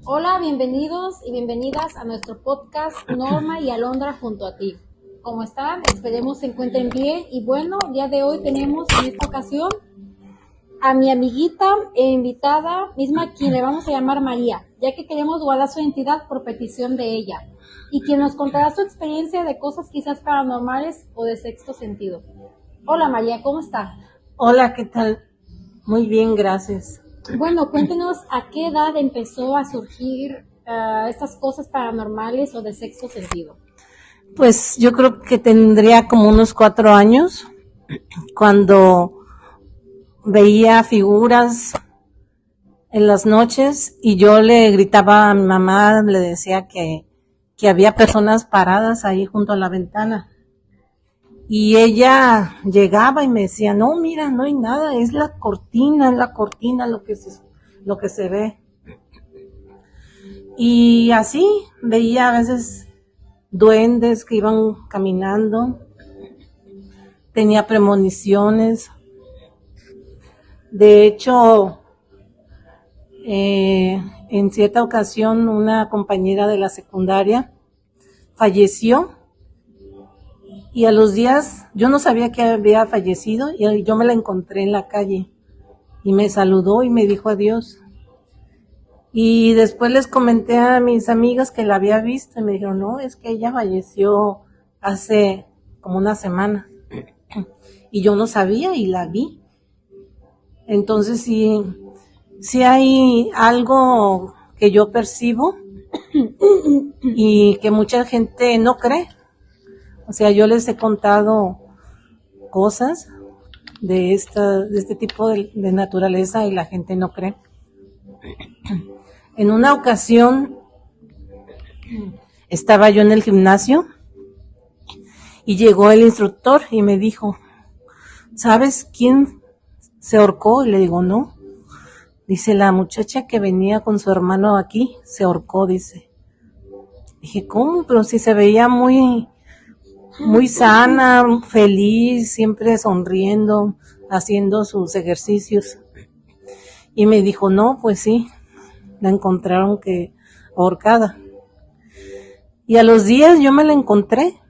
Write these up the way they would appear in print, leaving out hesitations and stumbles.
Hola, bienvenidos y bienvenidas a nuestro podcast Norma y Alondra junto a ti. ¿Cómo están? Esperemos se encuentren bien. Y bueno, el día de hoy tenemos en esta ocasión a mi amiguita e invitada, misma a quien le vamos a llamar María, ya que queremos guardar su identidad por petición de ella, y quien nos contará su experiencia de cosas quizás paranormales o de sexto sentido. Hola María, ¿cómo está? Hola, ¿qué tal? Muy bien, gracias. Bueno, cuéntenos a qué edad empezó a surgir estas cosas paranormales o de sexto sentido. Pues yo creo que tendría como unos 4 años cuando veía figuras en las noches y yo le gritaba a mi mamá, le decía que había personas paradas ahí junto a la ventana. Y ella llegaba y me decía, no, mira, no hay nada, es la cortina lo que se ve. Y así veía a veces duendes que iban caminando, tenía premoniciones. De hecho, en cierta ocasión una compañera de la secundaria falleció y a los días yo no sabía que había fallecido y yo me la encontré en la calle y me saludó y me dijo adiós. Y después les comenté a mis amigas que la había visto y me dijeron, no, es que ella falleció hace como una semana. Y yo no sabía y la vi. Entonces sí hay algo que yo percibo y que mucha gente no cree. O sea, yo les he contado cosas de este tipo de naturaleza y la gente no cree. En una ocasión estaba yo en el gimnasio y llegó el instructor y me dijo, ¿sabes quién se ahorcó? Y le digo, no. Dice, la muchacha que venía con su hermano aquí se ahorcó, dice. Dije, ¿cómo? Pero si se veía muy sana, feliz, siempre sonriendo, haciendo sus ejercicios. Y me dijo, no, pues sí, la encontraron que ahorcada. Y a los días yo me la encontré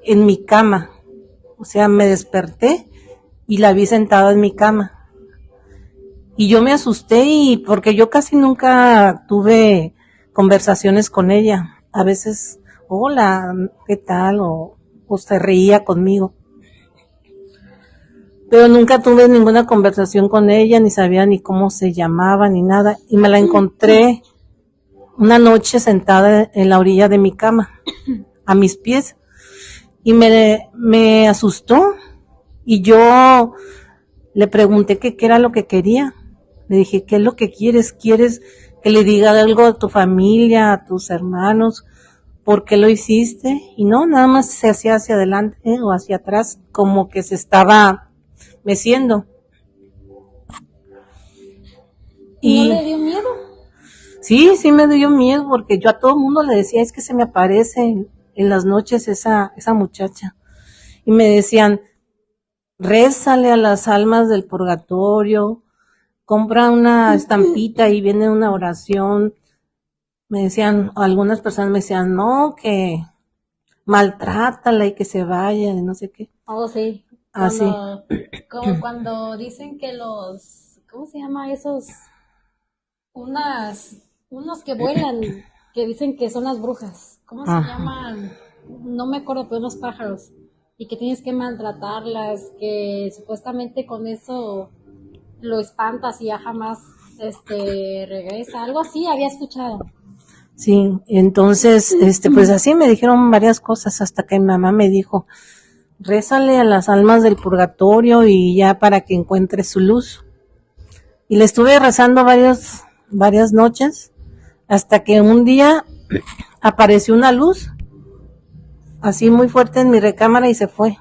en mi cama. O sea, me desperté y la vi sentada en mi cama. Y yo me asusté porque yo casi nunca tuve conversaciones con ella. A veces, hola, ¿qué tal? O se reía conmigo. Pero nunca tuve ninguna conversación con ella, ni sabía ni cómo se llamaba, ni nada. Y me la encontré una noche sentada en la orilla de mi cama, a mis pies. Y me asustó. Y yo le pregunté qué era lo que quería. Le dije, ¿qué es lo que quieres? ¿Quieres que le diga algo a tu familia, a tus hermanos? ¿Por qué lo hiciste? Y no, nada más se hacía hacia adelante o hacia atrás, como que se estaba meciendo. ¿Y no le dio miedo? Sí me dio miedo, porque yo a todo el mundo le decía, es que se me aparece en las noches esa muchacha. Y me decían, rézale a las almas del purgatorio, compra una estampita y viene una oración. Me decían, algunas personas me decían, no, que maltrátala y que se vaya, y no sé qué. Oh, sí. Así. Como cuando dicen que ¿cómo se llama esos? Unos que vuelan, que dicen que son las brujas. ¿Cómo se llaman? No me acuerdo, pero unos pájaros. Y que tienes que maltratarlas, que supuestamente con eso lo espantas y ya jamás regresa. Algo así había escuchado. Sí, entonces, pues así me dijeron varias cosas hasta que mi mamá me dijo, rézale a las almas del purgatorio y ya para que encuentre su luz. Y le estuve rezando varias noches hasta que un día apareció una luz así muy fuerte en mi recámara y se fue.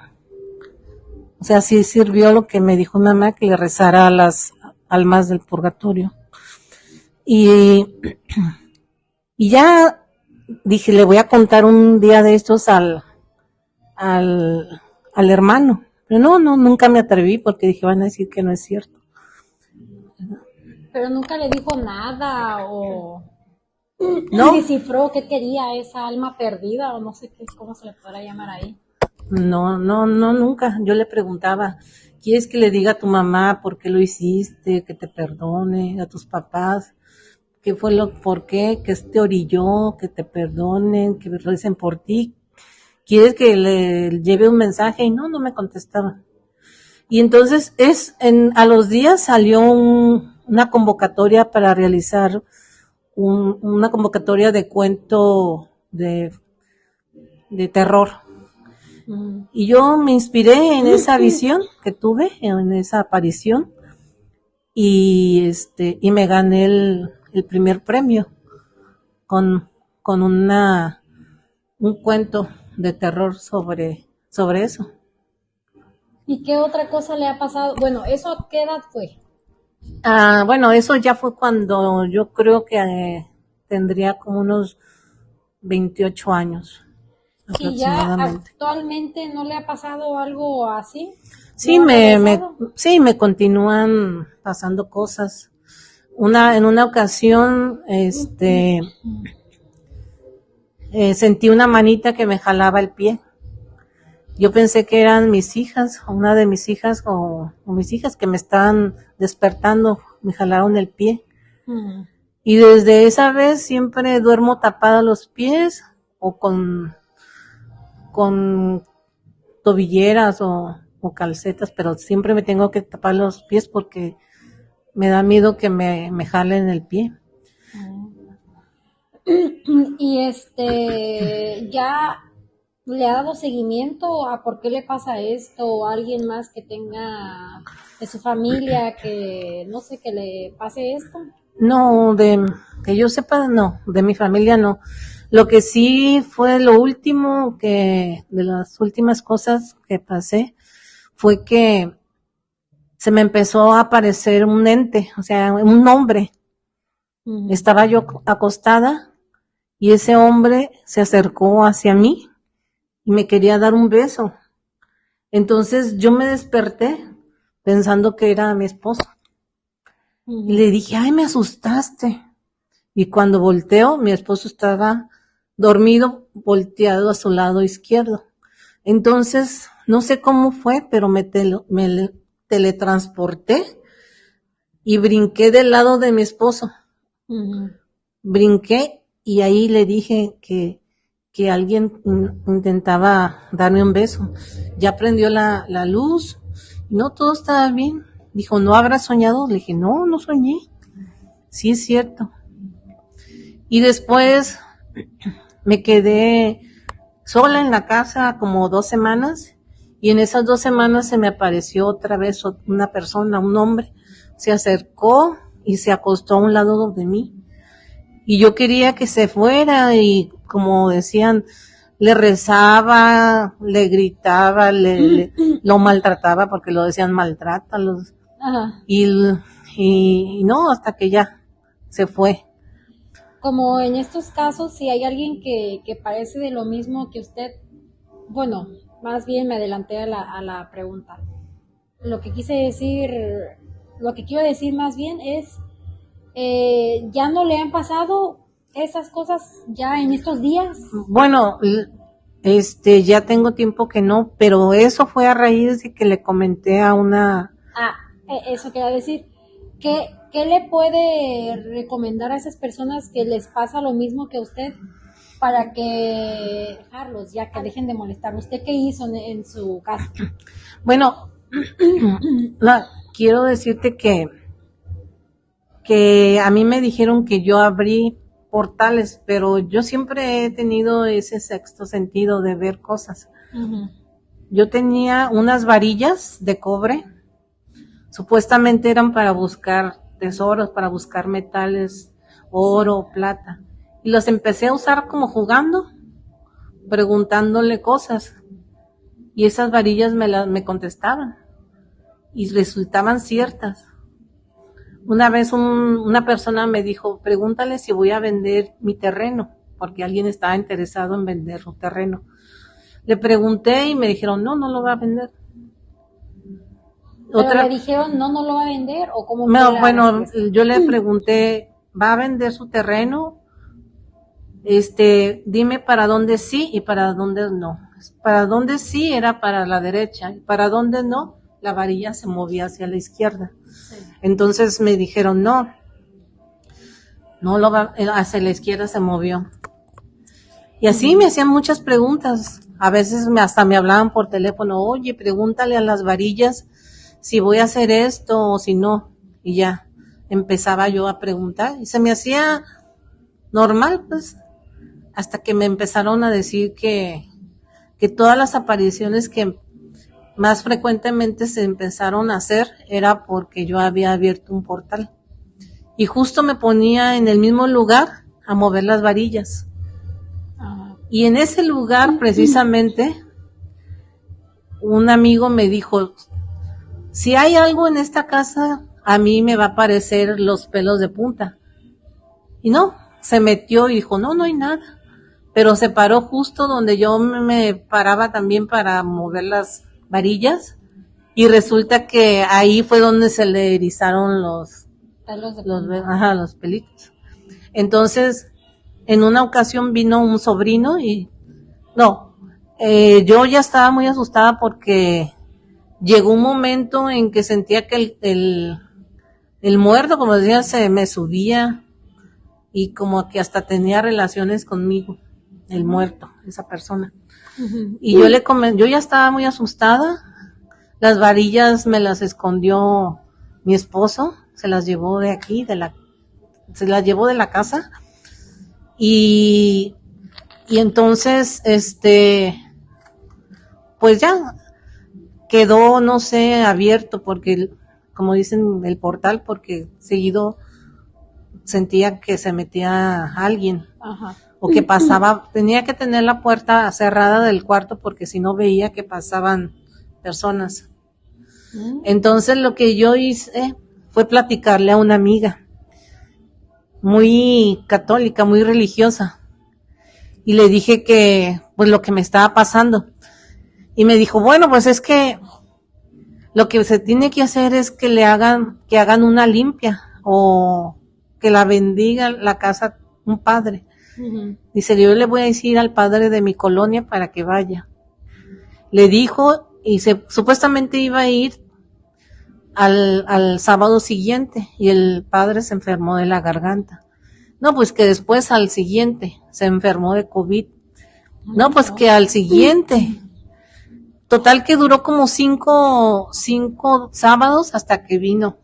O sea, sí sirvió lo que me dijo mi mamá, que le rezara a las almas del purgatorio. Y ya dije, le voy a contar un día de estos al hermano. Pero no, nunca me atreví porque dije, van a decir que no es cierto. Pero nunca le dijo nada o ¿no? ¿Descifró qué quería esa alma perdida o no sé qué, cómo se le podrá llamar ahí? No, no, no, nunca. Yo le preguntaba, ¿quieres que le diga a tu mamá por qué lo hiciste, que te perdone, a tus papás? ¿Qué fue por qué? ¿Qué te orilló? Que te perdonen, que recen por ti. ¿Quieres que le lleve un mensaje? Y no, no me contestaba. Y entonces a los días salió una convocatoria para realizar una convocatoria de cuento de terror. Y yo me inspiré en esa visión que tuve, en esa aparición, y me gané el primer premio con, con un cuento de terror sobre eso. ¿Y qué otra cosa le ha pasado? Bueno, ¿eso a qué edad fue? Bueno, eso ya fue cuando yo creo que tendría como unos 28 años ¿Y ya aproximadamente. actualmente no le ha pasado algo así? Sí, ¿No ha regresado? sí, me continúan pasando cosas. En una ocasión, sentí una manita que me jalaba el pie. Yo pensé que eran mis hijas, una de mis hijas o mis hijas que me estaban despertando, me jalaron el pie. Y desde esa vez siempre duermo tapada los pies o con tobilleras o calcetas, pero siempre me tengo que tapar los pies porque me da miedo que me jalen el pie. Y ya le ha dado seguimiento a por qué le pasa esto o a alguien más que tenga de su familia que no sé que le pase esto. No, que yo sepa, no, de mi familia no. Lo que sí fue lo último de las últimas cosas que pasé, fue que se me empezó a aparecer un ente, o sea, un hombre. Estaba yo acostada y ese hombre se acercó hacia mí y me quería dar un beso. Entonces yo me desperté pensando que era mi esposo. Y le dije, ay, me asustaste. Y cuando volteo, mi esposo estaba dormido, volteado a su lado izquierdo. Entonces, no sé cómo fue, pero me teletransporté y brinqué del lado de mi esposo. Brinqué y ahí le dije que alguien intentaba darme un beso. Ya prendió la luz, no, todo estaba bien. Dijo, ¿no habrás soñado? Le dije, no, no soñé. Sí, es cierto. Y después me quedé sola en la casa como 2 semanas y en esas 2 semanas se me apareció otra vez una persona, un hombre, se acercó y se acostó a un lado de mí y yo quería que se fuera y como decían, le rezaba, le gritaba, lo maltrataba porque lo decían maltrátalos. Ajá. Y no, hasta que ya se fue. Como en estos casos, si hay alguien que parece de lo mismo que usted, bueno, más bien me adelanté a la pregunta. Lo que quise decir, lo que quiero decir más bien es, ¿ya no le han pasado esas cosas ya en estos días? Bueno, ya tengo tiempo que no, pero eso fue a raíz de que le comenté a una... Eso quería decir. ¿Qué le puede recomendar a esas personas que les pasa lo mismo que a usted para que dejarlos, ya que dejen de molestar? ¿Usted qué hizo en su caso? Bueno, quiero decirte que a mí me dijeron que yo abrí portales, pero yo siempre he tenido ese sexto sentido de ver cosas. Yo tenía unas varillas de cobre, supuestamente eran para buscar tesoros, para buscar metales, oro, plata, y los empecé a usar como jugando, preguntándole cosas, y esas varillas me contestaban y resultaban ciertas. Una vez una persona me dijo, pregúntale si voy a vender mi terreno, porque alguien estaba interesado en vender su terreno. Le pregunté y me dijeron, no, no lo va a vender. ¿Pero le dijeron no lo va a vender o cómo? No, bueno, yo le pregunté, ¿va a vender su terreno? dime para dónde sí y para dónde no. Para dónde sí era para la derecha, y para dónde no, la varilla se movía hacia la izquierda. Sí. Entonces me dijeron, no hacia la izquierda se movió. Y así me hacían muchas preguntas. A veces hasta me hablaban por teléfono, oye, pregúntale a las varillas si voy a hacer esto o si no. Y ya empezaba yo a preguntar y se me hacía normal, pues, hasta que me empezaron a decir que todas las apariciones que más frecuentemente se empezaron a hacer era porque yo había abierto un portal. Y justo me ponía en el mismo lugar a mover las varillas. Y en ese lugar, precisamente, un amigo me dijo, si hay algo en esta casa, a mí me va a parecer los pelos de punta. Y no, se metió y dijo, no hay nada. Pero se paró justo donde yo me paraba también para mover las varillas. Y resulta que ahí fue donde se le erizaron los pelitos. Entonces, en una ocasión vino un sobrino y yo ya estaba muy asustada porque llegó un momento en que sentía que el muerto, como decía, se me subía y como que hasta tenía relaciones conmigo, el muerto, esa persona. Y yo ya estaba muy asustada. Las varillas me las escondió mi esposo, se las llevó de aquí, se las llevó de la casa. Y entonces, pues ya quedó, no sé, abierto porque, como dicen, el portal, porque seguido sentía que se metía alguien. Ajá. O que pasaba, tenía que tener la puerta cerrada del cuarto porque si no veía que pasaban personas. Entonces lo que yo hice fue platicarle a una amiga muy católica, muy religiosa, y le dije que pues lo que me estaba pasando, y me dijo, bueno, pues es que lo que se tiene que hacer es que hagan una limpia o que la bendiga la casa un padre. Dice, yo le voy a decir al padre de mi colonia para que vaya. Le dijo y supuestamente iba a ir al sábado siguiente y el padre se enfermó de la garganta. No, pues que después al siguiente se enfermó de COVID. No, pues que al siguiente. Total que duró como cinco sábados hasta que vino,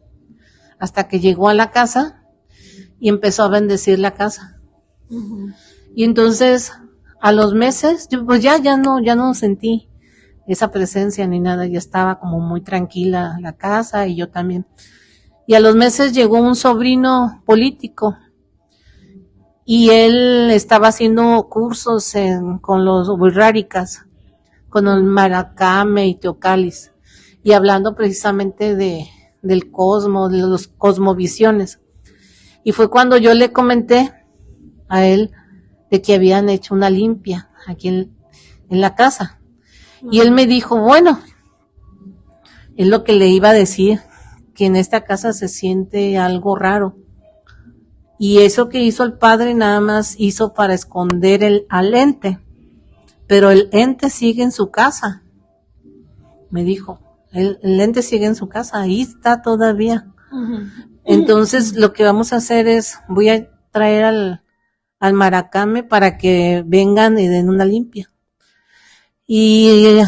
hasta que llegó a la casa y empezó a bendecir la casa. Y entonces a los meses, yo pues ya no sentí esa presencia ni nada, ya estaba como muy tranquila la casa y yo también. Y a los meses llegó un sobrino político y él estaba haciendo cursos con los Wixárikas, con el Maracame y Teocalis, y hablando precisamente del cosmos, de los cosmovisiones. Y fue cuando yo le comenté a él de que habían hecho una limpia aquí en la casa. Y él me dijo, bueno, es lo que le iba a decir, que en esta casa se siente algo raro. Y eso que hizo el padre nada más hizo para esconder al ente. Pero el ente sigue en su casa, me dijo. El ente sigue en su casa, ahí está todavía. Entonces lo que vamos a hacer es, voy a traer al Maracame para que vengan y den una limpia. Y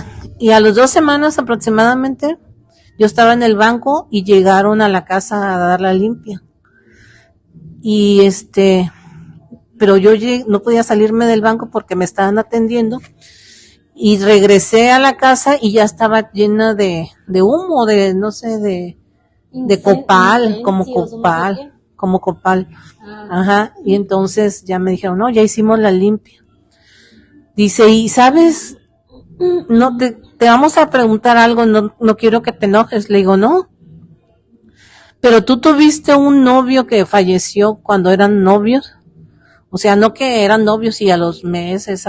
a las 2 semanas aproximadamente, yo estaba en el banco y llegaron a la casa a dar la limpia. Y pero yo no podía salirme del banco porque me estaban atendiendo, y regresé a la casa y ya estaba llena de humo, no sé, de copal, como copal. Ajá, y entonces ya me dijeron, no, ya hicimos la limpia. Dice, y sabes, no te vamos a preguntar algo, no quiero que te enojes. Le digo, no, pero tú tuviste un novio que falleció cuando eran novios. O sea, no que eran novios y a los meses,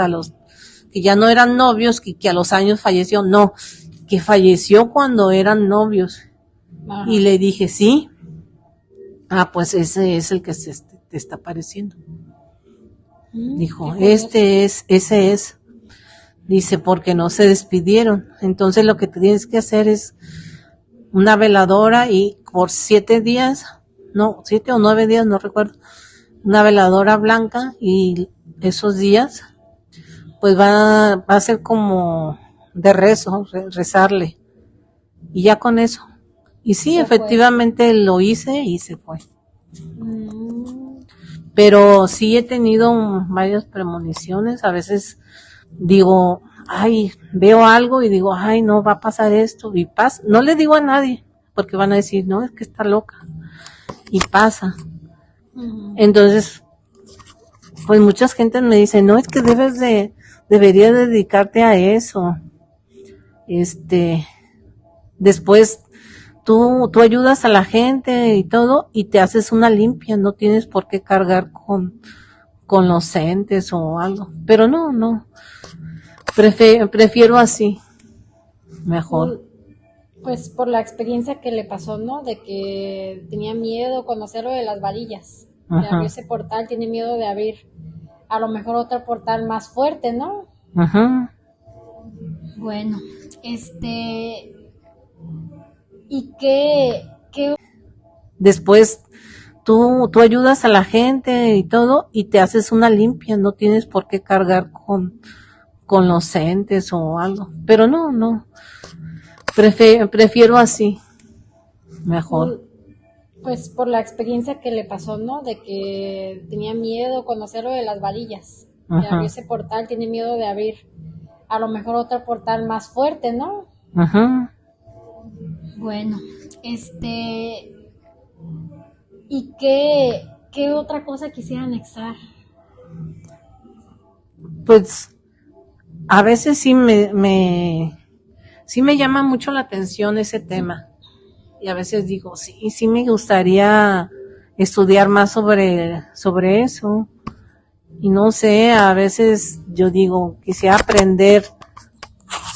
que ya no eran novios, que a los años falleció, no, que falleció cuando eran novios. Ajá. Y le dije, sí. Pues ese es el que te está apareciendo. Dijo, qué curioso. ese es. Dice, porque no se despidieron. Entonces lo que tienes que hacer es una veladora y por 7 días, no, 7 o 9 días, no recuerdo, una veladora blanca y esos días, pues va a ser como de rezo, rezarle. Y ya con eso. Y sí, Se fue. efectivamente lo hice y se fue. Mm, Pero sí he tenido varias premoniciones. A veces digo, ay, veo algo y digo, ay, no, va a pasar esto. Y pasa. No le digo a nadie, porque van a decir, no, es que está loca. Y pasa. Entonces, pues muchas gentes me dicen, no, es que deberías dedicarte a eso. Después tú ayudas a la gente y todo y te haces una limpia, no tienes por qué cargar con los entes o algo. Pero no, prefiero así, mejor. Pues por la experiencia que le pasó, ¿no? De que tenía miedo conocer lo de las varillas, de abrir Ajá, ese portal, tiene miedo de abrir a lo mejor otro portal más fuerte, ¿no? ajá. Bueno, este, ¿y qué? Después tú ayudas a la gente y todo y te haces una limpia, no tienes por qué cargar con los entes o algo. Pero no, prefiero así, mejor. Pues por la experiencia que le pasó, ¿no? De que tenía miedo conocer lo de las varillas, de abrir Ajá, ese portal, tiene miedo de abrir a lo mejor otro portal más fuerte, ¿no? ajá. Bueno, este, ¿y qué otra cosa quisiera anexar? Pues a veces sí me llama mucho la atención ese tema. Y a veces digo, sí me gustaría estudiar más sobre eso. Y no sé, a veces yo digo, quisiera aprender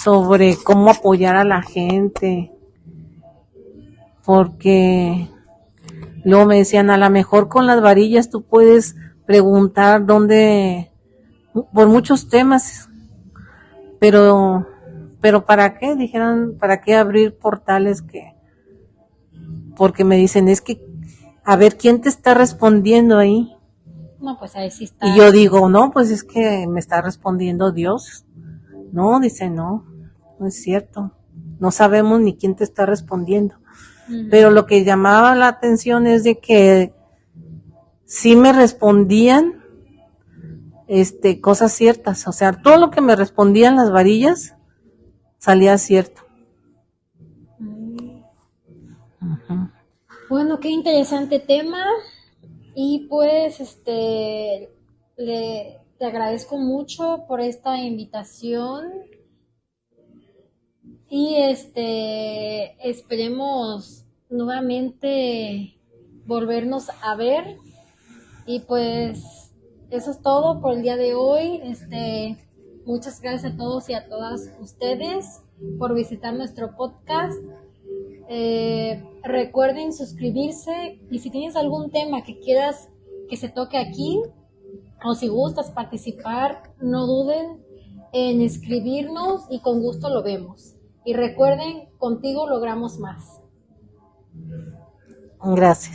sobre cómo apoyar a la gente, porque luego me decían, a lo mejor con las varillas tú puedes preguntar dónde, por muchos temas, pero, pero ¿para qué? Dijeron, ¿para qué abrir portales porque me dicen, es que, a ver, ¿quién te está respondiendo ahí? No, pues ahí sí Y está. yo digo, no, pues es que me está respondiendo Dios. No, dice, no es cierto. No sabemos ni quién te está respondiendo. Pero lo que llamaba la atención es de que sí me respondían cosas ciertas. O sea, todo lo que me respondían las varillas salía cierto. Uh-huh. Bueno, qué interesante tema. Y pues, te agradezco mucho por esta invitación y esperemos nuevamente volvernos a ver. Y pues eso es todo por el día de hoy. Muchas gracias a todos y a todas ustedes por visitar nuestro podcast. Recuerden suscribirse y si tienes algún tema que quieras que se toque aquí o si gustas participar, no duden en escribirnos y con gusto lo vemos. Y recuerden, contigo logramos más. Gracias.